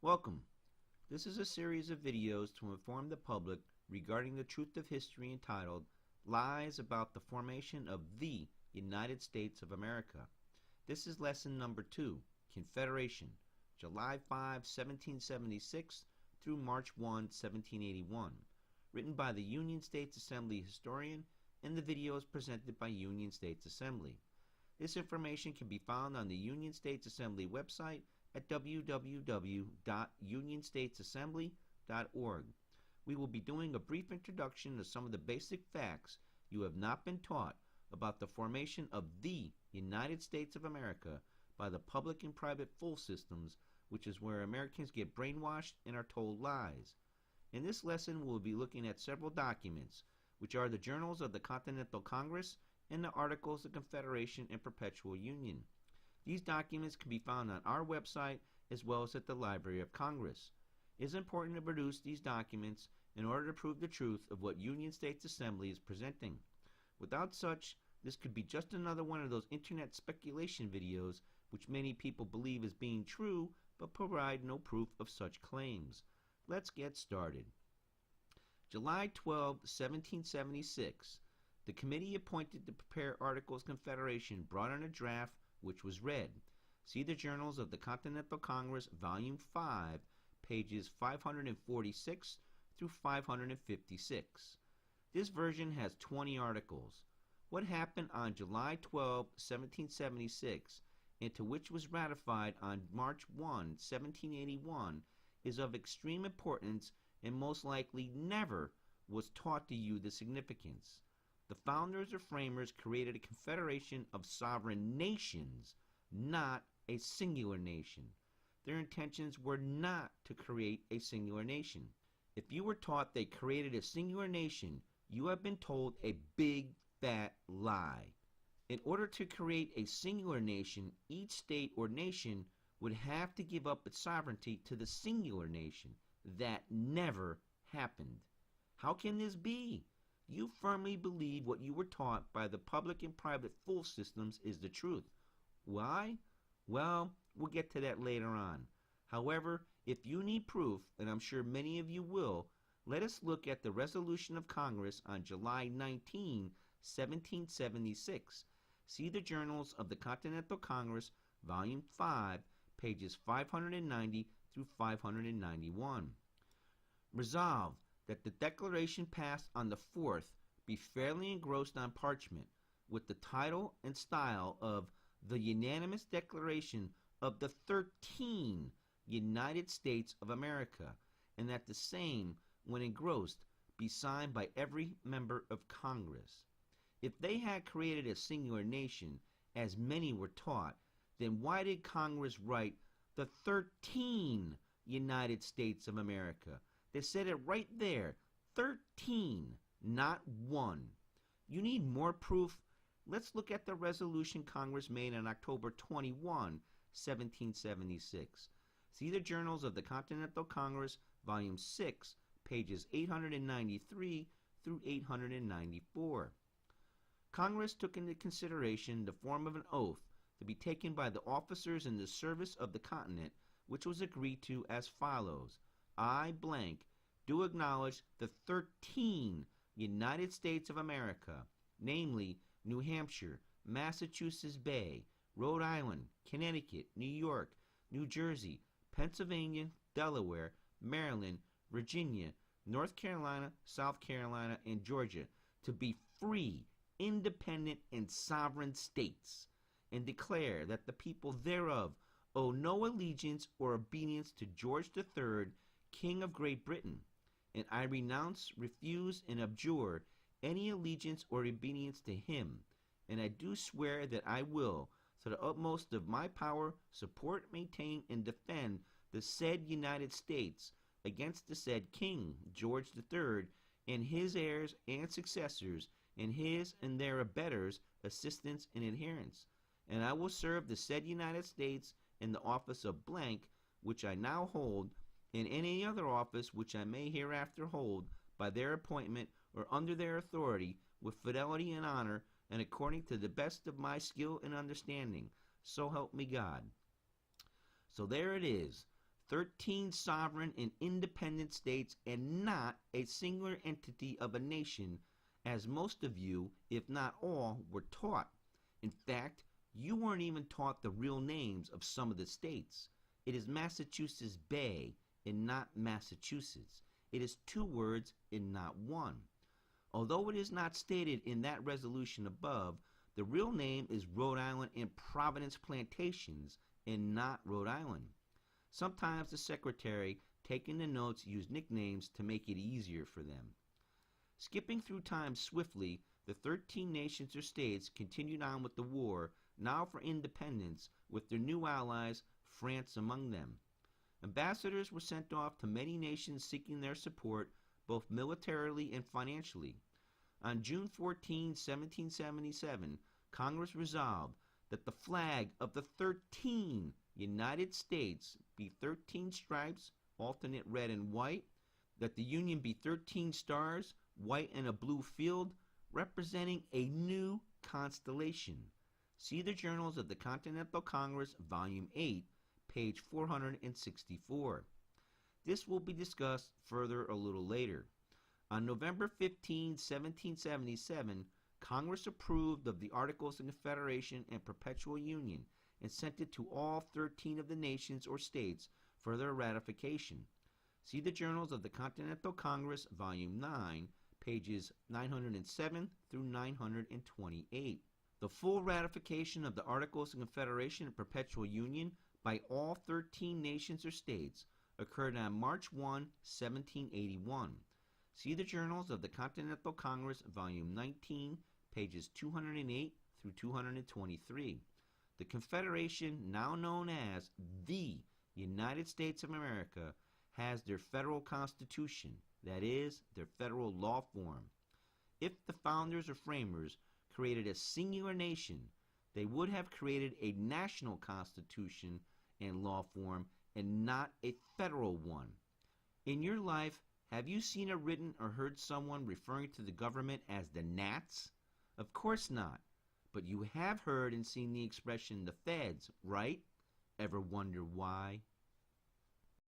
Welcome. This is a series of videos to inform the public regarding the truth of history entitled Lies About the Formation of the United States of America. This is lesson number 2, Confederation, July 5, 1776 through March 1, 1781, written by the Union States Assembly historian, and the video is presented by Union States Assembly. This information can be found on the Union States Assembly website at www.unionstatesassembly.org. We will be doing a brief introduction to some of the basic facts you have not been taught about the formation of the United States of America by the public and private fool systems, which is where Americans get brainwashed and are told lies. In this lesson, we'll be looking at several documents, which are the Journals of the Continental Congress and the Articles of Confederation and Perpetual Union. These documents can be found on our website as well as at the Library of Congress. It is important to produce these documents in order to prove the truth of what Union States Assembly is presenting. Without such, this could be just another one of those internet speculation videos which many people believe as being true but provide no proof of such claims. Let's get started. July 12, 1776. The committee appointed to prepare Articles of Confederation brought on a draft which was read. See the Journals of the Continental Congress, Volume 5, pages 546 through 556. This version has 20 articles. What happened on July 12, 1776, and to which was ratified on March 1, 1781, is of extreme importance and most likely never was taught to you the significance. The founders or framers created a confederation of sovereign nations, not a singular nation. Their intentions were not to create a singular nation. If you were taught they created a singular nation, you have been told a big, fat lie. In order to create a singular nation, each state or nation would have to give up its sovereignty to the singular nation. That never happened. How can this be? You firmly believe what you were taught by the public and private fool systems is the truth. Why? Well, we'll get to that later on. However, if you need proof, and I'm sure many of you will, let us look at the resolution of Congress on July 19, 1776. See the Journals of the Continental Congress, Volume 5, pages 590 through 591. Resolved that the declaration passed on the 4th be fairly engrossed on parchment, with the title and style of the Unanimous Declaration of the 13 United States of America, and that the same, when engrossed, be signed by every member of Congress. If they had created a singular nation, as many were taught, then why did Congress write the 13 United States of America? They said it right there, 13, not 1. You need more proof? Let's look at the resolution Congress made on October 21, 1776. See the Journals of the Continental Congress, Volume 6, pages 893 through 894. Congress took into consideration the form of an oath to be taken by the officers in the service of the continent, which was agreed to as follows. I, blank, do acknowledge the 13 United States of America, namely New Hampshire, Massachusetts Bay, Rhode Island, Connecticut, New York, New Jersey, Pennsylvania, Delaware, Maryland, Virginia, North Carolina, South Carolina, and Georgia, to be free, independent, and sovereign states, and declare that the people thereof owe no allegiance or obedience to George III, King of Great Britain, and I renounce, refuse, and abjure any allegiance or obedience to him, and I do swear that I will, to the utmost of my power, support, maintain, and defend the said United States against the said King, George III, and his heirs and successors, and his and their abettors, assistants, and adherents. And I will serve the said United States in the office of blank, which I now hold, in any other office which I may hereafter hold, by their appointment or under their authority, with fidelity and honor, and according to the best of my skill and understanding. So help me God. So there it is. 13 sovereign and independent states and not a singular entity of a nation, as most of you, if not all, were taught. In fact, you weren't even taught the real names of some of the states. It is Massachusetts Bay and not Massachusetts. It is two words and not one. Although it is not stated in that resolution above, the real name is Rhode Island and Providence Plantations and not Rhode Island. Sometimes the secretary taking the notes used nicknames to make it easier for them. Skipping through time swiftly, the 13 nations or states continued on with the war, now for independence, with their new allies, France among them. Ambassadors were sent off to many nations seeking their support, both militarily and financially. On June 14, 1777, Congress resolved that the flag of the 13 United States be 13 stripes, alternate red and white, that the Union be 13 stars, white and a blue field, representing a new constellation. See the Journals of the Continental Congress, Volume 8, page 464. This will be discussed further a little later. On November 15, 1777, Congress approved of the Articles of Confederation and Perpetual Union and sent it to all 13 of the nations or states for their ratification. See the Journals of the Continental Congress, Volume 9, pages 907 through 928. The full ratification of the Articles of Confederation and Perpetual Union by all 13 nations or states occurred on March 1, 1781. See the Journals of the Continental Congress, Volume 19, pages 208 through 223. The Confederation, now known as the United States of America, has their federal constitution, that is, their federal law form. If the founders or framers created a singular nation, they would have created a national constitution and law form and not a federal one. In your life, have you seen or written or heard someone referring to the government as the Nats? Of course not. But you have heard and seen the expression the feds, right? Ever wonder why?